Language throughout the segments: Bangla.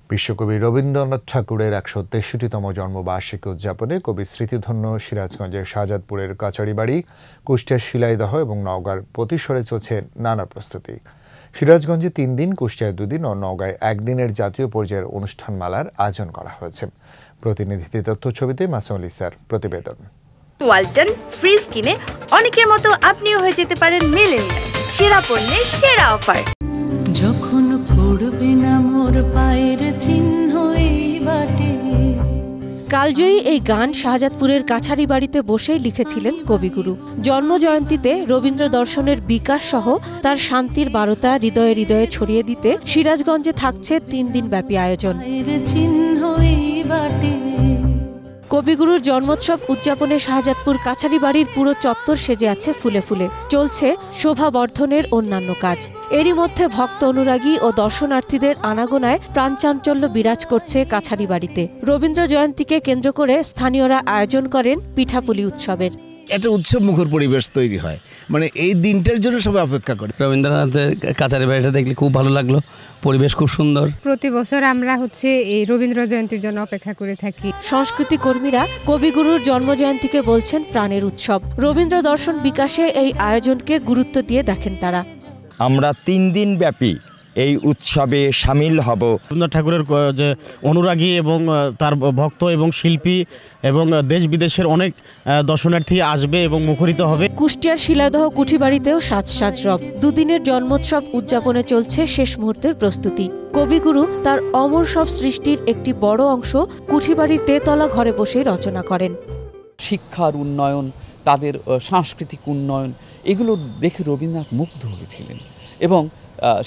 বিশ্বকবি রবীন্দ্রনাথ ঠাকুরের ১৬৩তম জন্মবার্ষিকী উদযাপনে কবি স্মৃতিধন্য সিরাজগঞ্জের শাহজাদপুরের কাছারিবাড়ি, কুষ্টিয়ার শিলাইদহ এবং নওগাঁর পতিশ্বরে চলছে নানা প্রস্তুতি। সিরাজগঞ্জে ৩ দিন, কুষ্টিয়ায় 2 দিন ও নওগাঁয় 1 দিনের জাতীয় পর্যায়ের অনুষ্ঠানমালার আয়োজন করা হয়েছে। প্রতিনিধি তথ্যছবিতে মাসুম লিসার প্রতিবেদন। ওয়ালটন ফ্রিজ কিনে অনেকের মতো আপনিও হয়ে যেতে পারেন মিলেনিয়াল। সেরা পণ্যের সেরা অফার। যখন পড়বে না মোর পায়ের চিহ্ন এই বাটে। কালজয়ী এই গান শাহজাদপুরের কাছারি বাড়িতে বসেই লিখেছিলেন কবিগুরু। জন্মজয়ন্তীতে রবীন্দ্র দর্শনের বিকাশ সহ তার শান্তির বার্তা হৃদয়ে হৃদয়ে ছড়িয়ে দিতে সিরাজগঞ্জে থাকছে 3 দিন ব্যাপী আয়োজন। কবিগুরুর জন্মোৎসব উদযাপনে শাহজাদপুর কাছারি বাড়ির পুরো চত্বর সেজে আছে ফুলে ফুলে। চলছে শোভা বর্ধনের অন্যান্য কাজ। এরই মধ্যে ভক্ত অনুরাগী ও দর্শনার্থীদের আনাগোনায় প্রাণচাঞ্চল্য বিরাজ করছে কাছারি বাড়িতে। রবীন্দ্র জয়ন্তীকে কেন্দ্র করে স্থানীয়রা আয়োজন করেন পিঠাপুলি উৎসবের। একটা উৎসব মুখর পরিবেশ তৈরি হয়, মানে এই দিনটার জন্য সবাই অপেক্ষা করে। রবীন্দ্রনাথের কাছারি বাড়িটা দেখলে খুব ভালো লাগলো, পরিবেশ খুব সুন্দর। প্রতি বছর আমরা এই রবীন্দ্র জয়ন্তীর জন্য অপেক্ষা করে থাকি। সংস্কৃতি কর্মীরা কবিগুরুর জন্মজয়ন্তীকে বলছেন প্রাণের উৎসব। রবীন্দ্র দর্শন বিকাশে এই আয়োজনকে গুরুত্ব দিয়ে দেখেন তারা। আমরা 3 দিন ব্যাপী এই উৎসবে সামিল হব। রবীন্দ্রনাথ ঠাকুরের যে অনুরাগী এবং তার ভক্ত এবং শিল্পী এবং দেশ বিদেশের অনেক দর্শনার্থী আসবে এবং মুখরিত হবে। কুষ্টিয়ার শিলাদহ কুঠিবাড়িতেও সাজ রব। 2 দিনের জন্মোৎসব উদযাপনে চলছে শেষ মুহূর্তের প্রস্তুতি। কবিগুরু তার অমর সব সৃষ্টির একটি বড় অংশ কুঠিবাড়ির তেতলা ঘরে বসে রচনা করেন। শিক্ষার উন্নয়ন, তাদের সাংস্কৃতিক উন্নয়ন, এগুলো দেখে রবীন্দ্রনাথ মুগ্ধ হয়েছিলেন এবং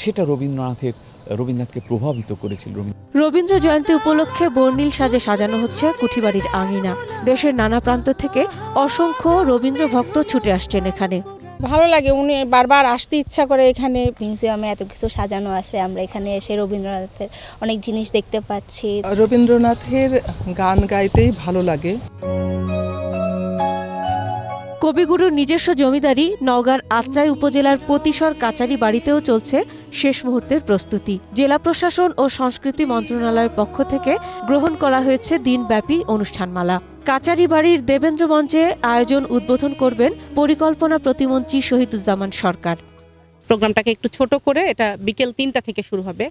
সেটা রবীন্দ্রনাথকে প্রভাবিত করেছিল। রবীন্দ্র জয়ন্তী উপলক্ষে বর্ণিল সাজে সাজানো হচ্ছে কুঠিবাড়ির আঙিনা। দেশের নানা প্রান্ত থেকে অসংখ্য রবীন্দ্র ভক্ত ছুটে আসছেন এখানে। ভালো লাগে, উনি বারবার আসতে ইচ্ছা করে। এখানে মিউজিয়ামে এত কিছু সাজানো আছে, আমরা এখানে এসে রবীন্দ্রনাথের অনেক জিনিস দেখতে পাচ্ছি। রবীন্দ্রনাথের গান গাইতেই ভালো লাগে। কবিগুরুর নিজস্ব জমিদারি নওগাঁর আত্রাই উপজেলার পতিশ্বর কাছারি বাড়িতেও চলছে শেষ মুহূর্তের প্রস্তুতি। জেলা প্রশাসন ও সংস্কৃতি মন্ত্রণালয়ের পক্ষ থেকে গ্রহণ করা হয়েছে দিনব্যাপী অনুষ্ঠানমালা। কাছারি বাড়ির দেবেন্দ্র মঞ্চে আয়োজন উদ্বোধন করবেন পরিকল্পনা প্রতিমন্ত্রী শহীদুজ্জামান সরকার। প্রোগ্রামটাকে একটু ছোট করে এটা বিকেল 3টা থেকে শুরু হবে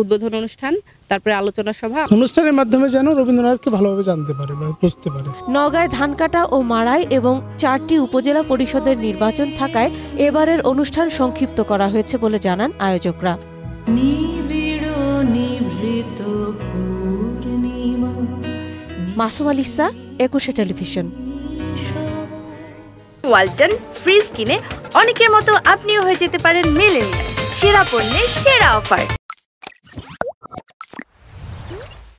উদ্বোধন অনুষ্ঠান, তারপরে আলোচনা সভা। অনুষ্ঠানের মাধ্যমে যেন রবীন্দ্রনাথকে ভালোভাবে জানতে পারে বা বুঝতে পারে। নওগাঁয় ধানকাটা ও মাড়াই এবং 4টি উপজেলা পরিষদের নির্বাচন থাকায় এবারের অনুষ্ঠান সংক্ষিপ্ত করা হয়েছে বলে জানান আয়োজকরা। মাসুম লিসা, 21 টেলিভিশন। ওয়ালটন ফ্রিজ কিনে অনেকের মতো আপনিও হয়ে যেতে পারেন মিলেনিয়াল। সেরা পণ্যের সেরা অফার।